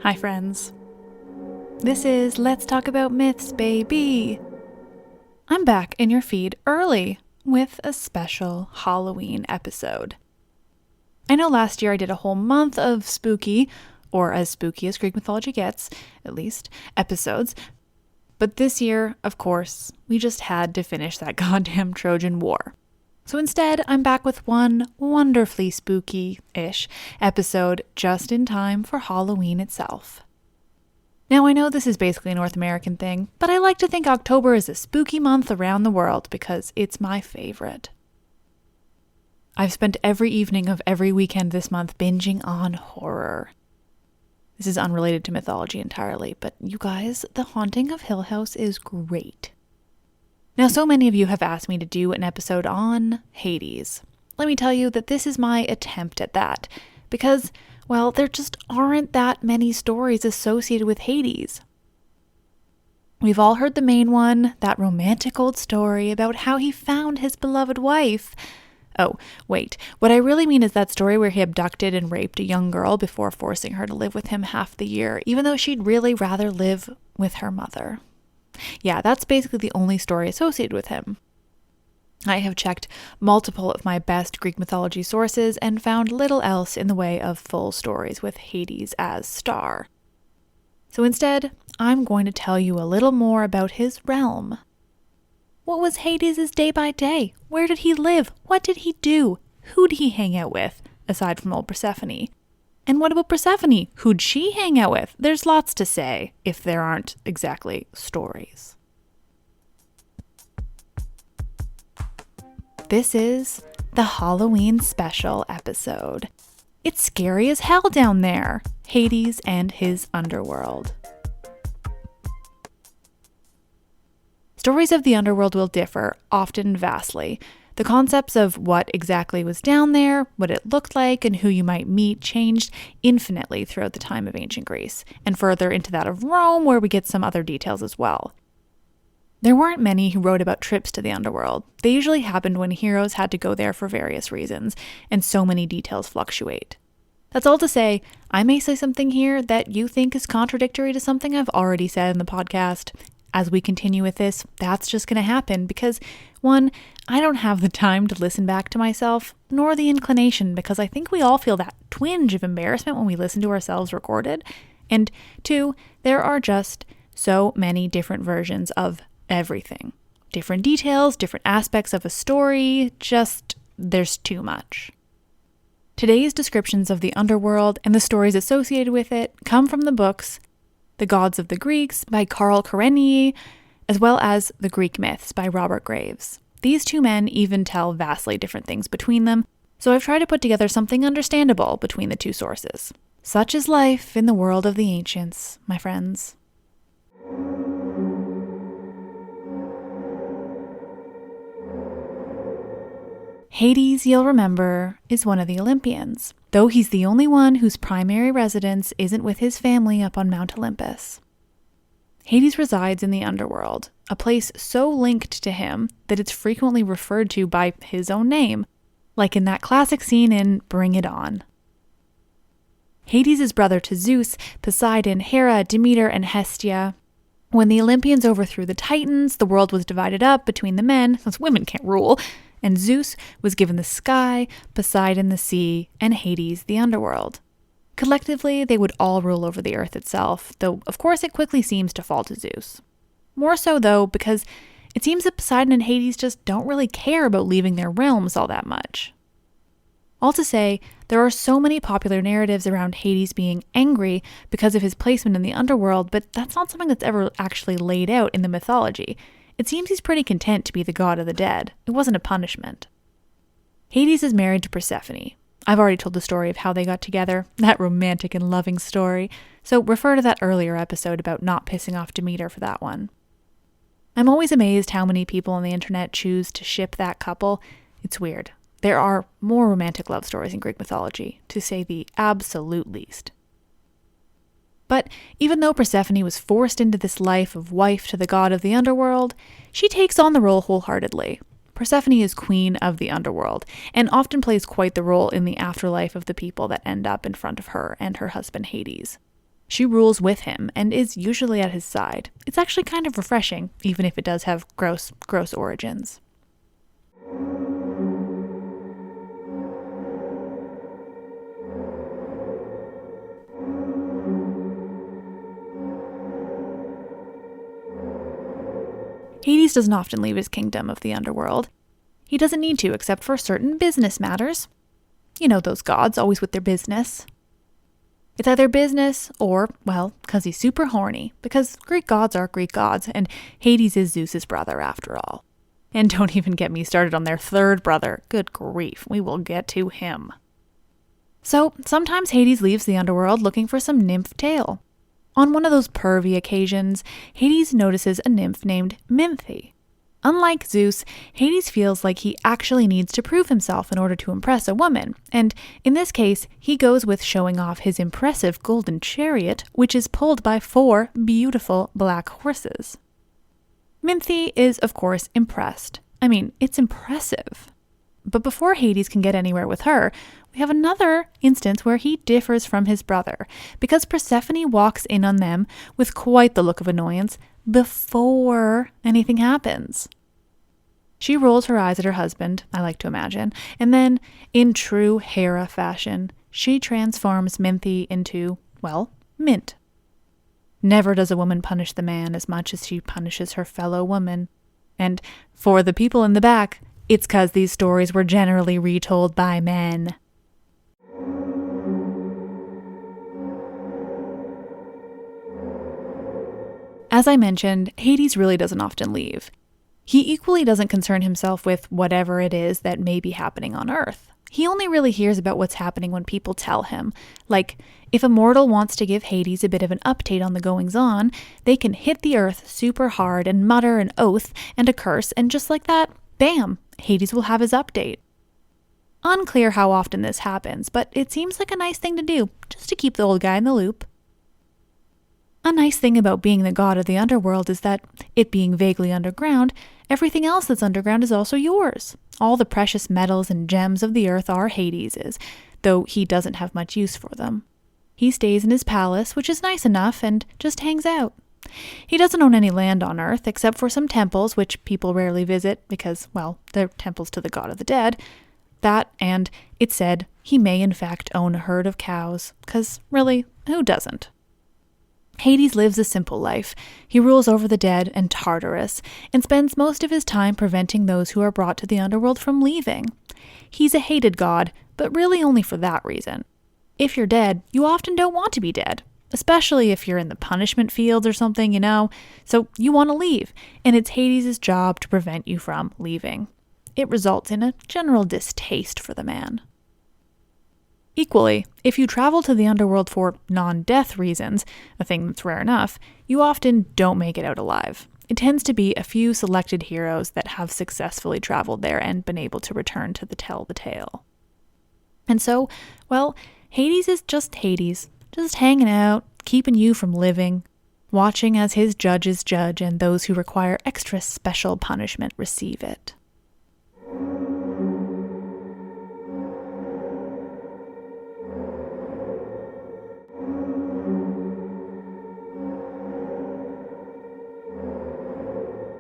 Hi, friends. This is Let's Talk About Myths, baby. I'm back in your feed early with a special Halloween episode. I know last year I did a whole month of spooky, or as spooky as Greek mythology gets, at least, episodes. But this year, of course, we just had to finish that goddamn Trojan War. So instead, I'm back with one wonderfully spooky-ish episode just in time for Halloween itself. Now, I know this is basically a North American thing, but I like to think October is a spooky month around the world because it's my favorite. I've spent every evening of every weekend this month binging on horror. This is unrelated to mythology entirely, but you guys, The Haunting of Hill House is great. Now, so many of you have asked me to do an episode on Hades. Let me tell you that this is my attempt at that, because, well, there just aren't that many stories associated with Hades. We've all heard the main one, that romantic old story about how he found his beloved wife. Oh, wait, what I really mean is that story where he abducted and raped a young girl before forcing her to live with him half the year, even though she'd really rather live with her mother. Yeah, that's basically the only story associated with him. I have checked multiple of my best Greek mythology sources and found little else in the way of full stories with Hades as star. So instead, I'm going to tell you a little more about his realm. What was Hades' day by day? Where did he live? What did he do? Who did he hang out with, aside from old Persephone? And what about Persephone? Who'd she hang out with? There's lots to say, if there aren't exactly stories. This is the Halloween special episode. It's scary as hell down there. Hades and his underworld. Stories of the underworld will differ, often vastly. The concepts of what exactly was down there, what it looked like, and who you might meet changed infinitely throughout the time of ancient Greece, and further into that of Rome, where we get some other details as well. There weren't many who wrote about trips to the underworld. They usually happened when heroes had to go there for various reasons, and so many details fluctuate. That's all to say, I may say something here that you think is contradictory to something I've already said in the podcast. As we continue with this, that's just going to happen because, one, I don't have the time to listen back to myself, nor the inclination, because I think we all feel that twinge of embarrassment when we listen to ourselves recorded. And two, there are just so many different versions of everything. Different details, different aspects of a story, just there's too much. Today's descriptions of the underworld and the stories associated with it come from the books The Gods of the Greeks by Carl Karenyi, as well as The Greek Myths by Robert Graves. These two men even tell vastly different things between them, so I've tried to put together something understandable between the two sources. Such is life in the world of the ancients, my friends. Hades, you'll remember, is one of the Olympians, though he's the only one whose primary residence isn't with his family up on Mount Olympus. Hades resides in the underworld, a place so linked to him that it's frequently referred to by his own name, like in that classic scene in Bring It On. Hades is brother to Zeus, Poseidon, Hera, Demeter, and Hestia. When the Olympians overthrew the Titans, the world was divided up between the men, since women can't rule, and Zeus was given the sky, Poseidon the sea, and Hades the underworld. Collectively, they would all rule over the earth itself, though of course it quickly seems to fall to Zeus. More so though, because it seems that Poseidon and Hades just don't really care about leaving their realms all that much. All to say, there are so many popular narratives around Hades being angry because of his placement in the underworld, but that's not something that's ever actually laid out in the mythology. It seems he's pretty content to be the god of the dead. It wasn't a punishment. Hades is married to Persephone. I've already told the story of how they got together, that romantic and loving story, so refer to that earlier episode about not pissing off Demeter for that one. I'm always amazed how many people on the internet choose to ship that couple. It's weird. There are more romantic love stories in Greek mythology, to say the absolute least. But even though Persephone was forced into this life of wife to the god of the underworld, she takes on the role wholeheartedly. Persephone is queen of the underworld, and often plays quite the role in the afterlife of the people that end up in front of her and her husband Hades. She rules with him and is usually at his side. It's actually kind of refreshing, even if it does have gross origins. Hades doesn't often leave his kingdom of the underworld. He doesn't need to, except for certain business matters. You know those gods, always with their business. It's either business or, well, because he's super horny, because Greek gods are Greek gods, and Hades is Zeus's brother after all. And don't even get me started on their third brother. Good grief, we will get to him. So, sometimes Hades leaves the underworld looking for some nymph tail. On one of those pervy occasions, Hades notices a nymph named Minthe. Unlike Zeus, Hades feels like he actually needs to prove himself in order to impress a woman, and in this case, he goes with showing off his impressive golden chariot, which is pulled by 4 beautiful black horses. Minthe is, of course, impressed. I mean, it's impressive. But before Hades can get anywhere with her, we have another instance where he differs from his brother, because Persephone walks in on them with quite the look of annoyance before anything happens. She rolls her eyes at her husband, I like to imagine, and then, in true Hera fashion, she transforms Minthe into, well, mint. Never does a woman punish the man as much as she punishes her fellow woman. And for the people in the back, it's 'cause these stories were generally retold by men. As I mentioned, Hades really doesn't often leave. He equally doesn't concern himself with whatever it is that may be happening on Earth. He only really hears about what's happening when people tell him. Like, if a mortal wants to give Hades a bit of an update on the goings-on, they can hit the Earth super hard and mutter an oath and a curse, and just like that, bam, Hades will have his update. Unclear how often this happens, but it seems like a nice thing to do, just to keep the old guy in the loop. A nice thing about being the god of the underworld is that, it being vaguely underground, everything else that's underground is also yours. All the precious metals and gems of the earth are Hades's, though he doesn't have much use for them. He stays in his palace, which is nice enough, and just hangs out. He doesn't own any land on Earth, except for some temples, which people rarely visit because, well, they're temples to the god of the dead. That, and it's said he may in fact own a herd of cows, 'cause really, who doesn't? Hades lives a simple life. He rules over the dead and Tartarus, and spends most of his time preventing those who are brought to the underworld from leaving. He's a hated god, but really only for that reason. If you're dead, you often don't want to be dead, especially if you're in the punishment fields or something, so you want to leave, and it's Hades' job to prevent you from leaving. It results in a general distaste for the man. Equally, if you travel to the underworld for non-death reasons, a thing that's rare enough, you often don't make it out alive. It tends to be a few selected heroes that have successfully traveled there and been able to return to tell the tale. And so, well, Hades is just Hades, just hanging out, keeping you from living, watching as his judges judge and those who require extra special punishment receive it.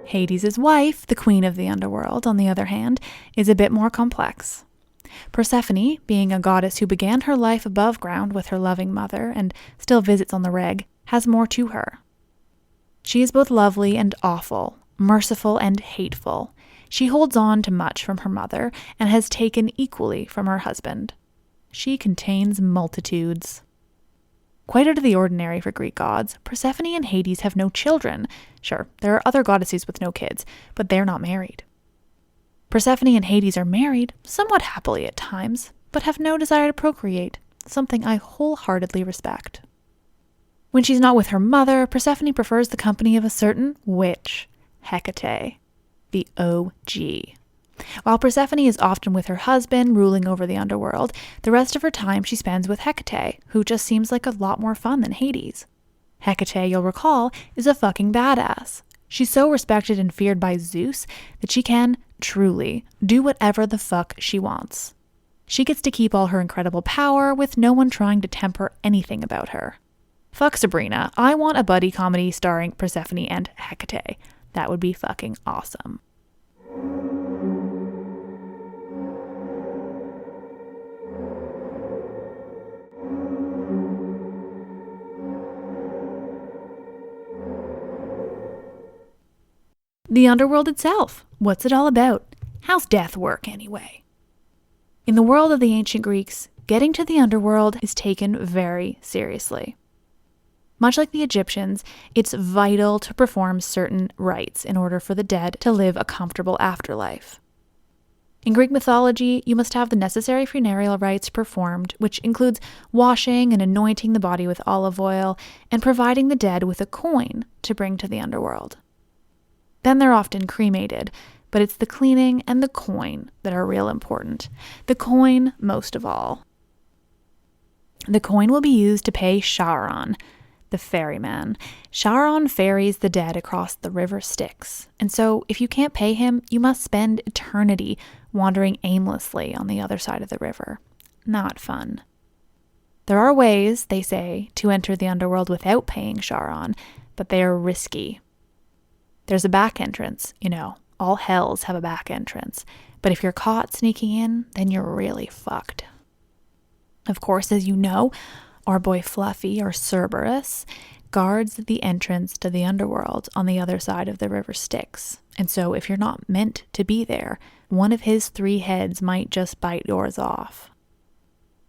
Hades' wife, the queen of the underworld, on the other hand, is a bit more complex. Persephone, being a goddess who began her life above ground with her loving mother and still visits on the reg, has more to her. She is both lovely and awful, merciful and hateful. She holds on to much from her mother and has taken equally from her husband. She contains multitudes. Quite out of the ordinary for Greek gods, Persephone and Hades have no children. Sure, there are other goddesses with no kids, but they're not married. Persephone and Hades are married, somewhat happily at times, but have no desire to procreate, something I wholeheartedly respect. When she's not with her mother, Persephone prefers the company of a certain witch, Hecate, the OG. While Persephone is often with her husband, ruling over the underworld, the rest of her time she spends with Hecate, who just seems like a lot more fun than Hades. Hecate, you'll recall, is a fucking badass. She's so respected and feared by Zeus that she can, truly, do whatever the fuck she wants. She gets to keep all her incredible power with no one trying to temper anything about her. Fuck Sabrina. I want a buddy comedy starring Persephone and Hecate. That would be fucking awesome. The underworld itself. What's it all about? How's death work anyway? In the world of the ancient Greeks, getting to the underworld is taken very seriously. Much like the Egyptians, it's vital to perform certain rites in order for the dead to live a comfortable afterlife. In Greek mythology, you must have the necessary funereal rites performed, which includes washing and anointing the body with olive oil and providing the dead with a coin to bring to the underworld. Then they're often cremated, but it's the cleaning and the coin that are real important. The coin most of all. The coin will be used to pay Charon, the ferryman. Charon ferries the dead across the river Styx, and so if you can't pay him, you must spend eternity wandering aimlessly on the other side of the river. Not fun. There are ways, they say, to enter the underworld without paying Charon, but they are risky. There's a back entrance, all hells have a back entrance, but if you're caught sneaking in, then you're really fucked. Of course, as you know, our boy Fluffy, or Cerberus, guards the entrance to the underworld on the other side of the river Styx, and so if you're not meant to be there, one of his 3 heads might just bite yours off.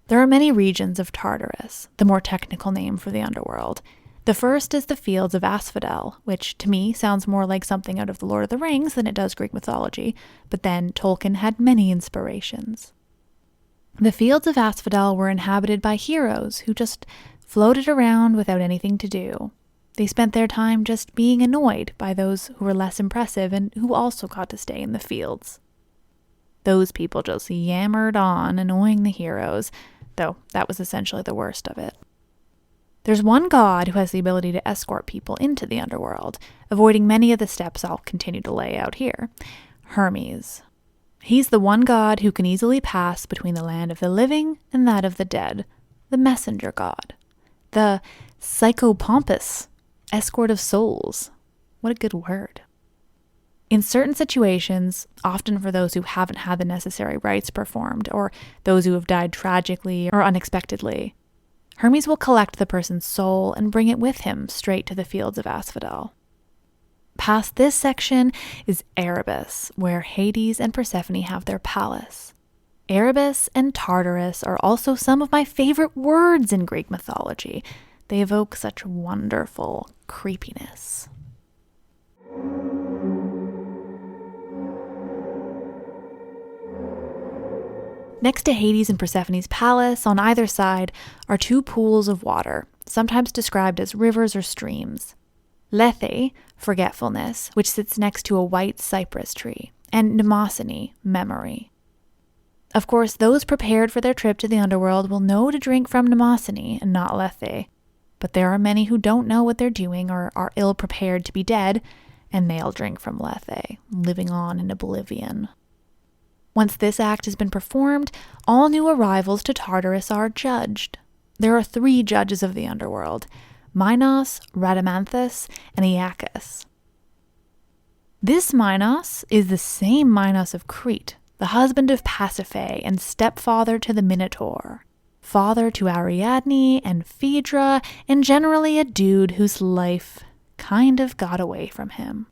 There are many regions of Tartarus, the more technical name for the underworld. The first is the Fields of Asphodel, which to me sounds more like something out of The Lord of the Rings than it does Greek mythology, but then Tolkien had many inspirations. The Fields of Asphodel were inhabited by heroes who just floated around without anything to do. They spent their time just being annoyed by those who were less impressive and who also got to stay in the fields. Those people just yammered on, annoying the heroes, though that was essentially the worst of it. There's one god who has the ability to escort people into the underworld, avoiding many of the steps I'll continue to lay out here. Hermes. He's the one god who can easily pass between the land of the living and that of the dead, the messenger god. The psychopompus, escort of souls. What a good word. In certain situations, often for those who haven't had the necessary rites performed, or those who have died tragically or unexpectedly, Hermes will collect the person's soul and bring it with him straight to the Fields of Asphodel. Past this section is Erebus, where Hades and Persephone have their palace. Erebus and Tartarus are also some of my favorite words in Greek mythology. They evoke such wonderful creepiness. Next to Hades and Persephone's palace, on either side, are 2 pools of water, sometimes described as rivers or streams. Lethe, forgetfulness, which sits next to a white cypress tree, and Mnemosyne, memory. Of course, those prepared for their trip to the underworld will know to drink from Mnemosyne and not Lethe, but there are many who don't know what they're doing or are ill-prepared to be dead, and they'll drink from Lethe, living on in oblivion. Once this act has been performed, all new arrivals to Tartarus are judged. There are 3 judges of the underworld: Minos, Rhadamanthus, and Aeacus. This Minos is the same Minos of Crete, the husband of Pasiphae and stepfather to the Minotaur, father to Ariadne and Phaedra, and generally a dude whose life kind of got away from him.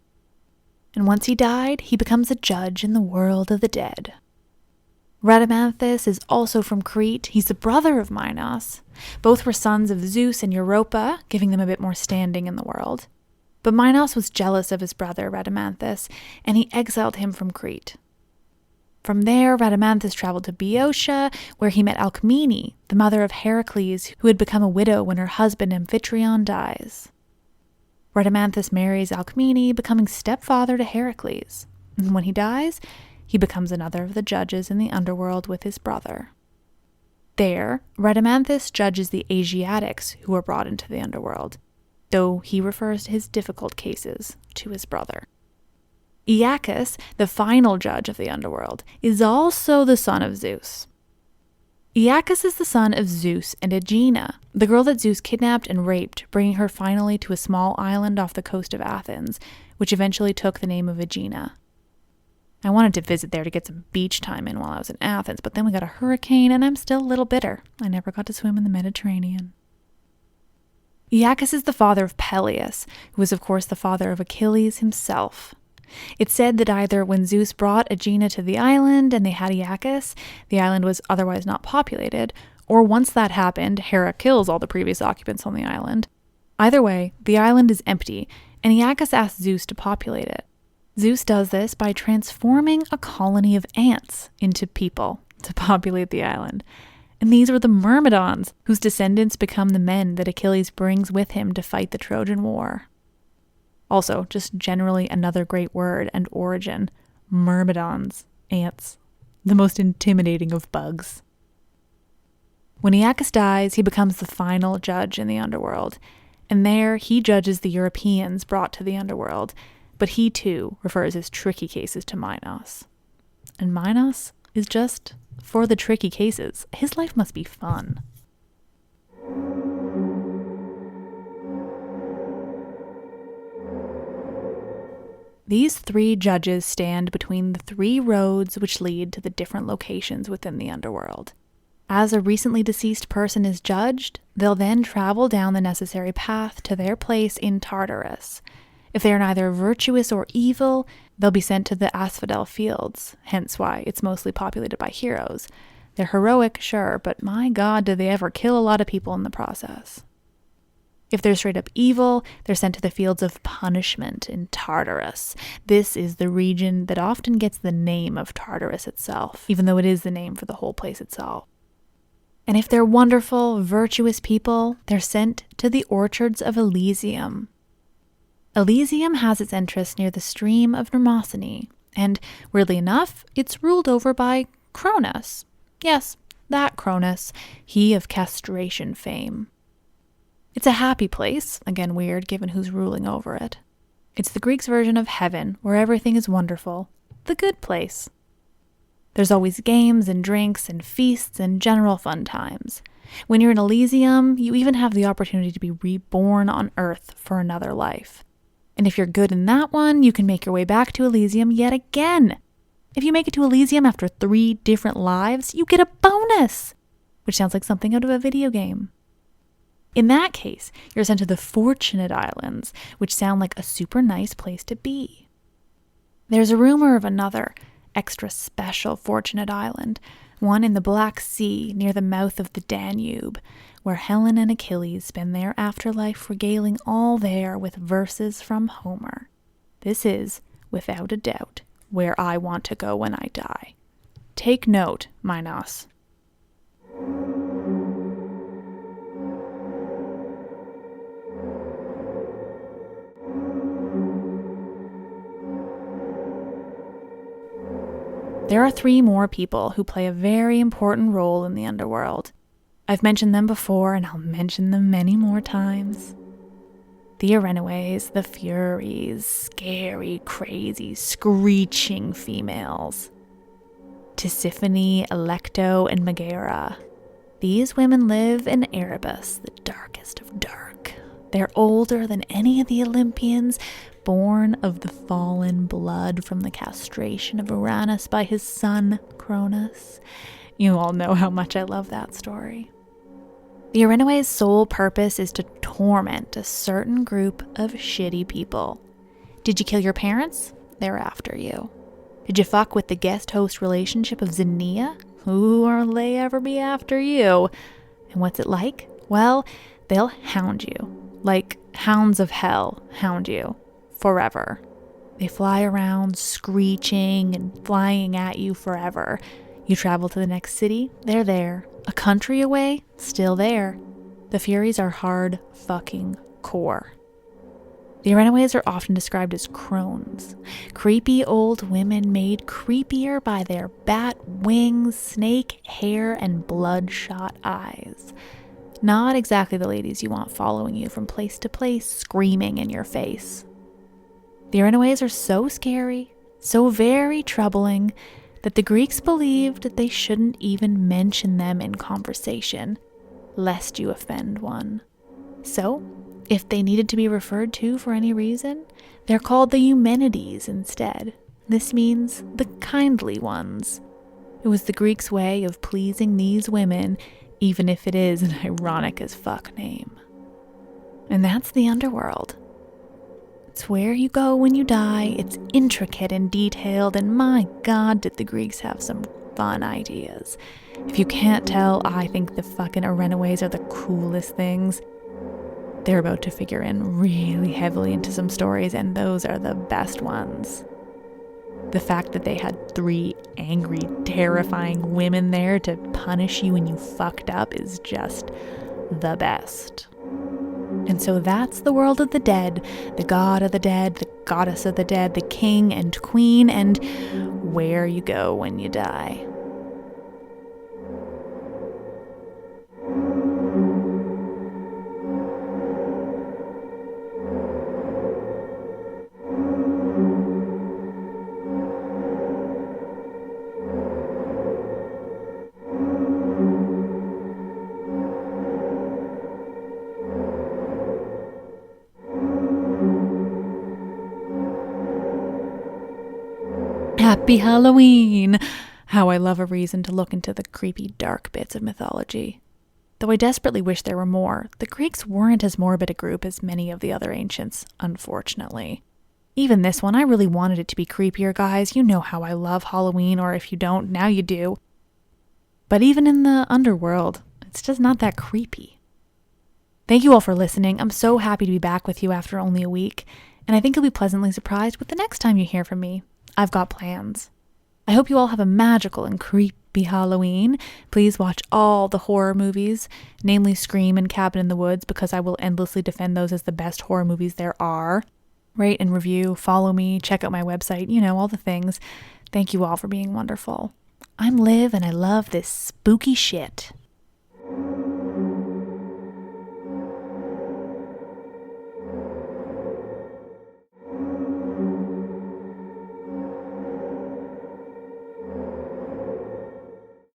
And once he died, he becomes a judge in the world of the dead. Rhadamanthus is also from Crete. He's the brother of Minos. Both were sons of Zeus and Europa, giving them a bit more standing in the world. But Minos was jealous of his brother Rhadamanthus, and he exiled him from Crete. From there, Rhadamanthus traveled to Boeotia, where he met Alcmene, the mother of Heracles, who had become a widow when her husband Amphitryon dies. Rhadamanthus marries Alcmene, becoming stepfather to Heracles. And when he dies, he becomes another of the judges in the underworld with his brother. There, Rhadamanthus judges the Asiatics who were brought into the underworld, though he refers his difficult cases to his brother. Aeacus, the final judge of the underworld, is also the son of Zeus. Iacchus is the son of Zeus and Aegina, the girl that Zeus kidnapped and raped, bringing her finally to a small island off the coast of Athens, which eventually took the name of Aegina. I wanted to visit there to get some beach time in while I was in Athens, but then we got a hurricane and I'm still a little bitter. I never got to swim in the Mediterranean. Iacchus is the father of Peleus, who was of course the father of Achilles himself. It's said that either when Zeus brought Aegina to the island and they had Iacchus, the island was otherwise not populated, or once that happened, Hera kills all the previous occupants on the island. Either way, the island is empty, and Iacchus asks Zeus to populate it. Zeus does this by transforming a colony of ants into people to populate the island. And these were the Myrmidons, whose descendants become the men that Achilles brings with him to fight the Trojan War. Also, just generally another great word and origin, Myrmidons, ants, the most intimidating of bugs. When Iacchus dies, he becomes the final judge in the underworld, and there he judges the Europeans brought to the underworld, but he too refers his tricky cases to Minos. And Minos is just for the tricky cases. His life must be fun. These three judges stand between the three roads which lead to the different locations within the underworld. As a recently deceased person is judged, they'll then travel down the necessary path to their place in Tartarus. If they are neither virtuous or evil, they'll be sent to the Asphodel Fields, hence why it's mostly populated by heroes. They're heroic, sure, but my god, do they ever kill a lot of people in the process. If they're straight up evil, they're sent to the Fields of Punishment in Tartarus. This is the region that often gets the name of Tartarus itself, even though it is the name for the whole place itself. And if they're wonderful, virtuous people, they're sent to the Orchards of Elysium. Elysium has its entrance near the stream of Mnemosyne, and, weirdly enough, it's ruled over by Cronus. Yes, that Cronus, he of castration fame. It's a happy place, again weird given who's ruling over it. It's the Greeks' version of heaven, where everything is wonderful. The good place. There's always games and drinks and feasts and general fun times. When you're in Elysium, you even have the opportunity to be reborn on Earth for another life. And if you're good in that one, you can make your way back to Elysium yet again. If you make it to Elysium after 3 different lives, you get a bonus, which sounds like something out of a video game. In that case, you're sent to the Fortunate Islands, which sound like a super nice place to be. There's a rumor of another, extra special Fortunate Island, one in the Black Sea near the mouth of the Danube, where Helen and Achilles spend their afterlife regaling all there with verses from Homer. This is, without a doubt, where I want to go when I die. Take note, Minos. There are 3 more people who play a very important role in the underworld. I've mentioned them before, and I'll mention them many more times. The Erinyes, the Furies, scary, crazy, screeching females. Tisiphone, Alecto, and Megaera. These women live in Erebus, the darkest of dark. They're older than any of the Olympians, born of the fallen blood from the castration of Uranus by his son, Cronus. You all know how much I love that story. The Erinyes' sole purpose is to torment a certain group of shitty people. Did you kill your parents? They're after you. Did you fuck with the guest-host relationship of Xenia? Who will they ever be after you? And what's it like? Well, they'll hound you. Like hounds of hell hound you. Forever. They fly around screeching and flying at you forever. You travel to the next city, they're there. A country away, still there. The Furies are hard fucking core. The Erinyes are often described as crones, creepy old women made creepier by their bat wings, snake hair, and bloodshot eyes. Not exactly the ladies you want following you from place to place, screaming in your face. The Erinyes are so scary, so very troubling, that the Greeks believed that they shouldn't even mention them in conversation, lest you offend one. So, if they needed to be referred to for any reason, they're called the Eumenides instead. This means the kindly ones. It was the Greeks' way of pleasing these women, even if it is an ironic as fuck name. And that's the underworld. It's where you go when you die. It's intricate and detailed, and my God, did the Greeks have some fun ideas. If you can't tell, I think the fucking Arenaways are the coolest things. They're about to figure in really heavily into some stories, and those are the best ones. The fact that they had 3 angry, terrifying women there to punish you when you fucked up is just the best. And so that's the world of the dead, the god of the dead, the goddess of the dead, the king and queen, and where you go when you die. Happy Halloween! How I love a reason to look into the creepy, dark bits of mythology. Though I desperately wish there were more, the Greeks weren't as morbid a group as many of the other ancients, unfortunately. Even this one, I really wanted it to be creepier, guys. You know how I love Halloween, or if you don't, now you do. But even in the underworld, it's just not that creepy. Thank you all for listening. I'm so happy to be back with you after only a week, and I think you'll be pleasantly surprised with the next time you hear from me. I've got plans. I hope you all have a magical and creepy Halloween. Please watch all the horror movies, namely Scream and Cabin in the Woods, because I will endlessly defend those as the best horror movies there are. Rate and review, follow me, check out my website, all the things. Thank you all for being wonderful. I'm Liv, and I love this spooky shit.